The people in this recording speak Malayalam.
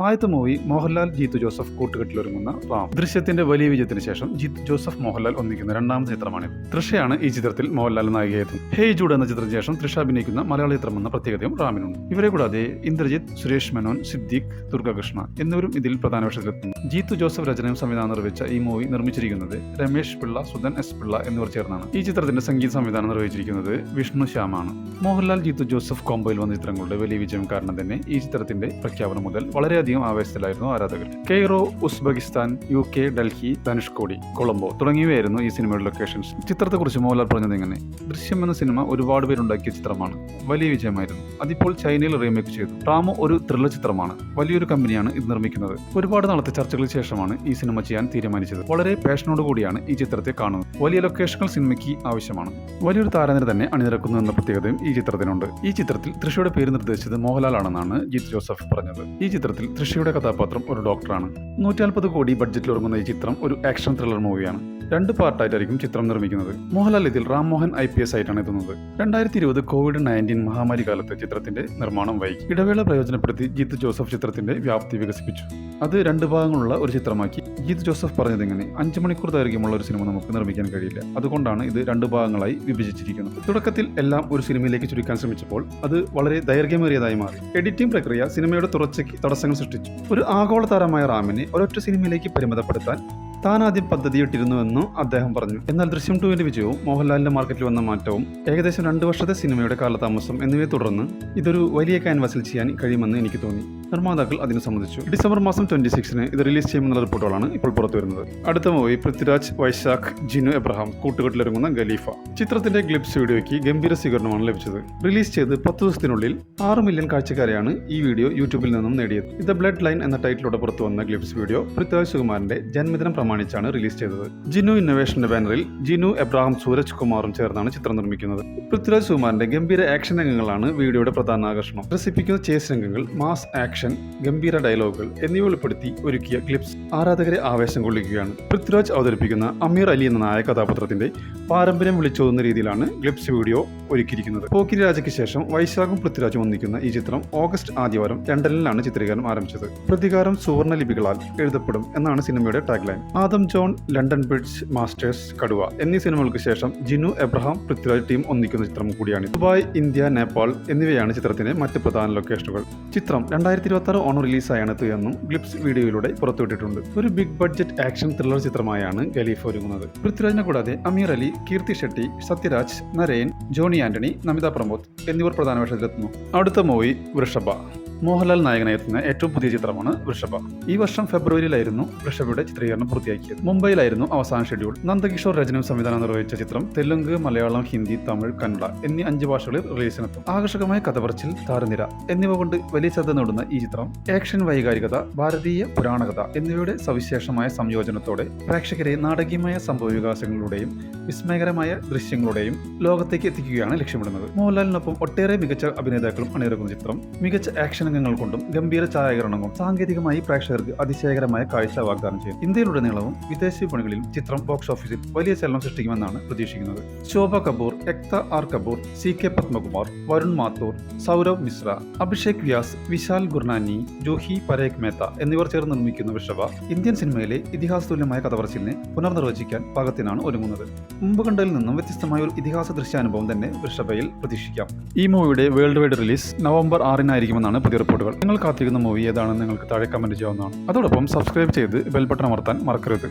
ആദ്യത്തെ മൂവി മോഹൻലാൽ ജീത്തു ജോസഫ് കൂട്ടുകെട്ടിലൊരുങ്ങുന്ന റാം. ദൃശ്യത്തിന്റെ വലിയ വിജയത്തിന് ശേഷം ജീത്തു ജോസഫ് മോഹൻലാൽ ഒന്നിക്കുന്ന രണ്ടാമത്തെ ചിത്രമാണിത്. തൃഷയാണ് ഈ ചിത്രത്തിൽ മോഹൻലാൽ നായികയെത്തുന്നത്. ഹേയ് ജൂഡ് എന്ന ചിത്രത്തിന് ശേഷം തൃഷ അഭിനയിക്കുന്ന മലയാള ചിത്രം എന്ന പ്രത്യേകതയും റാമിനുണ്ട്. ഇവരെ കൂടാതെ ഇന്ദ്രജിത്ത്, സുരേഷ് മേനോൻ, സിദ്ദീഖ്, ദുർഗകൃഷ്ണ എന്നിവരും ഇതിൽ പ്രധാന വേഷത്തിലെത്തുന്നു. ജീത്തു ജോസഫ് രചനയും സംവിധാനം നിർവഹിച്ച ഈ മൂവി നിർമ്മിച്ചിരിക്കുന്നത് രമേഷ് പിള്ള, സുധൻ എസ് പിള്ള എന്നിവർ ചേർന്നാണ്. ഈ ചിത്രത്തിന്റെ സംഗീത സംവിധാനം നിർവഹിച്ചിരിക്കുന്നത് വിഷ്ണു ശ്യാമാണ്. മോഹൻലാൽ ജീത്തു ജോസഫ് കോംബോയിൽ വന്ന ചിത്രങ്ങളുടെ വലിയ വിജയം കാരണം തന്നെ ഈ ചിത്രത്തിന്റെ പ്രഖ്യാപനം മുതൽ വളരെയധികം ആവേശത്തിലായിരുന്നു ആരാധകർ. Cairo, Uzbekistan, UK, Delhi, Dhanushkodi, Colombo തുടങ്ങിയവയായിരുന്നു ഈ സിനിമയുടെ ലൊക്കേഷൻസ്. ചിത്രത്തെക്കുറിച്ച് മോഹൻലാൽ പറഞ്ഞത് ഇങ്ങനെ: ദൃശ്യം എന്ന സിനിമ ഒരുപാട് പേരുണ്ടാക്കിയ ചിത്രമാണ്, വലിയ വിജയമായിരുന്നു. അതിപ്പോൾ ചൈനയിൽ റീമേക്ക് ചെയ്തു. റാമോ ഒരു ത്രില്ലർ ചിത്രമാണ്. വലിയൊരു കമ്പനിയാണ് ഇത് നിർമ്മിക്കുന്നത്. ഒരുപാട് നാളത്തെ ചർച്ചകൾക്ക് ശേഷമാണ് ഈ സിനിമ ചെയ്യാൻ തീരുമാനിച്ചത്. വളരെ പാഷനോട് കൂടിയാണ് ഈ ചിത്രത്തെ കാണുന്നത്. വലിയ ലൊക്കേഷനുകൾ സിനിമയ്ക്ക് ആവശ്യമാണ്. വലിയൊരു താരനിര തന്നെ അണിനിരക്കുന്നു എന്ന പ്രത്യേകതയും ഈ ചിത്രത്തിനുണ്ട്. ഈ ചിത്രത്തിൽ തൃഷയുടെ പേര് നിർദ്ദേശിച്ചത് മോഹൻലാൽ ആണെന്നാണ് ജീത്തു ജോസഫ് പറഞ്ഞത്. ഈ ചിത്രത്തിൽ തൃഷയുടെ കഥാപാത്രം ഒരു ഡോക്ടറാണ്. 140 കോടി ബഡ്ജറ്റിൽ ഒരുങ്ങുന്ന ഈ ചിത്രം ഒരു ആക്ഷൻ ത്രില്ലർ മൂവിയാണ്. 2 പാർട്ടായിട്ടായിരിക്കും ചിത്രം നിർമ്മിക്കുന്നത്. മോഹൻലാൽ ഇതിൽ റാം മോഹൻ IPS ആയിട്ടാണ് എത്തുന്നത്. 2020 COVID-19 മഹാമാരി കാലത്ത് ചിത്രത്തിന്റെ നിർമ്മാണം വൈകി. ഇടവേള പ്രയോജനപ്പെടുത്തി ജീത്തു ജോസഫ് ചിത്രത്തിന്റെ വ്യാപ്തി വികസിപ്പിച്ചു. അത് 2 ഭാഗങ്ങളുള്ള ഒരു ചിത്രമാക്കി. ജീത്തു ജോസഫ് പറഞ്ഞത് ഇങ്ങനെ: 5 മണിക്കൂർ ദൈർഘ്യമുള്ള ഒരു സിനിമ നമുക്ക് നിർമ്മിക്കാൻ കഴിയില്ല. അതുകൊണ്ടാണ് ഇത് 2 ഭാഗങ്ങളായി വിഭജിച്ചിരിക്കുന്നത്. തുടക്കത്തിൽ എല്ലാം ഒരു സിനിമയിലേക്ക് ചുരുക്കാൻ ശ്രമിച്ചപ്പോൾ അത് വളരെ ദൈർഘ്യമേറിയതായി മാറി. എഡിറ്റിംഗ് പ്രക്രിയ സിനിമയുടെ തുടർച്ചയ്ക്ക് തടസ്സങ്ങൾ സൃഷ്ടിച്ചു. ഒരു ആഗോള താരമായ റാമിനെ ഒരൊറ്റ സിനിമയിലേക്ക് പരിമിതപ്പെടുത്താൻ താൻ ആദ്യം പദ്ധതിയിട്ടിരുന്നുവെന്നും അദ്ദേഹം പറഞ്ഞു. എന്നാൽ ദൃശ്യം 2 വിജയവും മോഹൻലാലിന്റെ മാർക്കറ്റിൽ വന്ന മാറ്റവും ഏകദേശം 2 വർഷത്തെ സിനിമയുടെ കാലതാമസം എന്നിവയെ തുടർന്ന് ഇതൊരു വലിയ ക്യാൻവാസിൽ ചെയ്യാൻ കഴിയുമെന്ന് എനിക്ക് തോന്നി. നിർമ്മാതാക്കൾ അതിന് സമ്മതിച്ചു. ഡിസംബർ മാസം 26-ന് ഇത് റിലീസ് ചെയ്യുമെന്നുള്ള റിപ്പോർട്ടുകളാണ് ഇപ്പോൾ പുറത്തു വരുന്നത്. അടുത്ത മൂവി പൃഥ്വിരാജ്, വൈശാഖ്, ജിനു എബ്രഹാം കൂട്ടുകെട്ടിലിറങ്ങുന്ന ഖലീഫ. ചിത്രത്തിന്റെ ക്ലിപ്സ് വീഡിയോയ്ക്ക് ഗംഭീര സ്വീകരണമാണ് ലഭിച്ചത്. റിലീസ് ചെയ്ത് 10 ദിവസത്തിനുള്ളിൽ 6 മില്യൺ കാഴ്ചക്കാരെയാണ് ഈ വീഡിയോ യൂട്യൂബിൽ നിന്നും നേടിയത്. ഇത് ബ്ലഡ് ലൈൻ എന്ന ടൈറ്റിലൂടെ പുറത്തു വന്ന ക്ലിപ്സ് വീഡിയോ പൃഥ്വിരാജ് സുകുമാരന്റെ ജന്മദിനം പ്രമാണിച്ചാണ് റിലീസ് ചെയ്തത്. ജിനു ഇന്നോവേഷന്റെ ബാനറിൽ ജിനു എബ്രഹാം, സൂരജ് കുമാറും ചേർന്നാണ് ചിത്രം നിർമ്മിക്കുന്നത്. പൃഥ്വിരാജ് സുകുമാരന്റെ ഗംഭീര ആക്ഷൻ രംഗങ്ങളാണ് വീഡിയോയുടെ പ്രധാന ആകർഷണം. രസിപ്പിക്കുന്ന ചേസ് രംഗങ്ങൾ, മാസ് ആക്ഷൻ, ഗംഭീര ഡയലോഗുകൾ എന്നിവ ഉൾപ്പെടുത്തി ഒരുക്കിയ ക്ലിപ്സ് ആരാധകരെ ആവേശം കൊള്ളിക്കുകയാണ്. പൃഥ്വിരാജ് അവതരിപ്പിക്കുന്ന അമീർ അലി എന്ന നായക കഥാപാത്രത്തിന്റെ പാരമ്പര്യം വിളിച്ചോതുന്ന രീതിയിലാണ് ക്ലിപ്സ് വീഡിയോ ഒരുക്കിയിരിക്കുന്നത്. പോക്കിരി രാജയ്ക്ക് ശേഷം വൈശാഖും പൃഥ്വിരാജും ഒന്നിക്കുന്ന ഈ ചിത്രം ഓഗസ്റ്റ് ആദ്യവാരം ലണ്ടനിലാണ് ചിത്രീകരണം ആരംഭിച്ചത്. പ്രതികാരം സുവർണ്ണ ലിപികളാൽ എഴുതപ്പെടും എന്നാണ് സിനിമയുടെ tagline. Adam John, London bridge masters, കടുവ എന്നീ സിനിമകൾക്ക് ശേഷം ജിനു എബ്രഹാം, പൃഥ്വിരാജ് ടീം ഒന്നിക്കുന്ന ചിത്രം കൂടിയാണ്. ദുബായ്, ഇന്ത്യ, നേപ്പാൾ എന്നിവയാണ് ചിത്രത്തിന്റെ മറ്റ് പ്രധാന ലൊക്കേഷനുകൾ. ചിത്രം 2026 ഓണം റിലീസായാണ് എത്തുകയെന്നും ക്ലിപ്സ് വീഡിയോയിലൂടെ പുറത്തുവിട്ടിട്ടുണ്ട്. ഒരു ബിഗ് ബഡ്ജറ്റ് ആക്ഷൻ ത്രില്ലർ ചിത്രമായാണ് ഖലീഫ ഒരുങ്ങുന്നത്. പൃഥ്വിരാജിനെ കൂടാതെ അമീർ അലി, കീർത്തി ഷെട്ടി, സത്യരാജ്, നരേൻ, ജോണി ആന്റണി, നമിത പ്രമോദ് എന്നിവർ പ്രധാന വേഷത്തിലെത്തുന്നു. അടുത്ത മൂവി വൃഷഭ. മോഹൻലാൽ നായകനായി എത്തുന്ന ഏറ്റവും പുതിയ ചിത്രമാണ് വൃഷഭ. ഈ വർഷം ഫെബ്രുവരിയിലായിരുന്നു വൃഷഭയുടെ ചിത്രീകരണം പൂർത്തിയാക്കിയത്. മുംബൈയിലായിരുന്നു അവസാന ഷെഡ്യൂൾ. നന്ദകിഷോർ രചനയും സംവിധാനം നിർവഹിച്ച ചിത്രം തെലുങ്ക്, മലയാളം, ഹിന്ദി, തമിഴ്, കന്നഡ എന്നീ 5 ഭാഷകളിൽ റിലീസിനെത്തും. ആകർഷകമായ കഥപറച്ചിൽ, താരനിര എന്നിവ കൊണ്ട് വലിയ ശ്രദ്ധ നേടുന്ന ഈ ചിത്രം ആക്ഷൻ, വൈകാരികത, ഭാരതീയ പുരാണകഥ എന്നിവയുടെ സവിശേഷമായ സംയോജനത്തോടെ പ്രേക്ഷകരെ നാടകീയമായ സംഭവവികാസങ്ങളിലൂടെയും വിസ്മയകരമായ ദൃശ്യങ്ങളുടെയും ലോകത്തേക്ക് എത്തിക്കുകയാണ് ലക്ഷ്യമിടുന്നത്. മോഹൻലാലിനൊപ്പം ഒട്ടേറെ മികച്ച അഭിനേതാക്കളും അണിനിരക്കുന്ന ചിത്രം മികച്ച ആക്ഷൻ രംഗങ്ങൾ കൊണ്ടും ഗംഭീര ഛായാഗ്രഹണം കൊണ്ടും സാങ്കേതികമായി പ്രേക്ഷകർക്ക് അതിശയകരമായ കാഴ്ച വാഗ്ദാനം ചെയ്യും. ഇന്ത്യയിലുടനീളവും വിദേശ വിപണികളിലും ചിത്രം ബോക്സ് ഓഫീസിൽ വലിയ ചലനം സൃഷ്ടിക്കുമെന്നാണ് പ്രതീക്ഷിക്കുന്നത്. ശോഭ കപൂർ, എക്ത ആർ കപൂർ, CK പത്മകുമാർ, വരുൺ മാത്തൂർ, സൗരവ് മിശ്ര, അഭിഷേക് വ്യാസ്, വിശാൽ ഗുർനാനി, ജൂഹി പരേഖ് മേത്ത എന്നിവർ ചേർന്ന് നിർമ്മിക്കുന്ന വൃഷഭ ഇന്ത്യൻ സിനിമയിലെ ഇതിഹാസതുല്യമായ കഥപറച്ചിലിനെ പുനർനിർവചിക്കാൻ പാകത്തിനാണ് ഒരുങ്ങുന്നത്. മുമ്പ് കണ്ടതിൽ നിന്നും വ്യത്യസ്തമായ ഒരു ഇതിഹാസ ദൃശ്യാനുഭവം തന്നെ വൃഷഭയിൽ പ്രതീക്ഷിക്കാം. ഈ മൂവിയുടെ വേൾഡ് വൈഡ് റിലീസ് നവംബർ 6-നായിരിക്കുമെന്നാണ് പുതിയ റിപ്പോർട്ടുകൾ. നിങ്ങൾ കാത്തിരിക്കുന്ന മൂവി ഏതാണെന്ന് നിങ്ങൾക്ക് താഴെ കമന്റ് ചെയ്യാവുന്നതാണ്. അതോടൊപ്പം സബ്സ്ക്രൈബ് ചെയ്ത് ബെൽ ബട്ടൺ അമർത്താൻ മറക്കരുത്.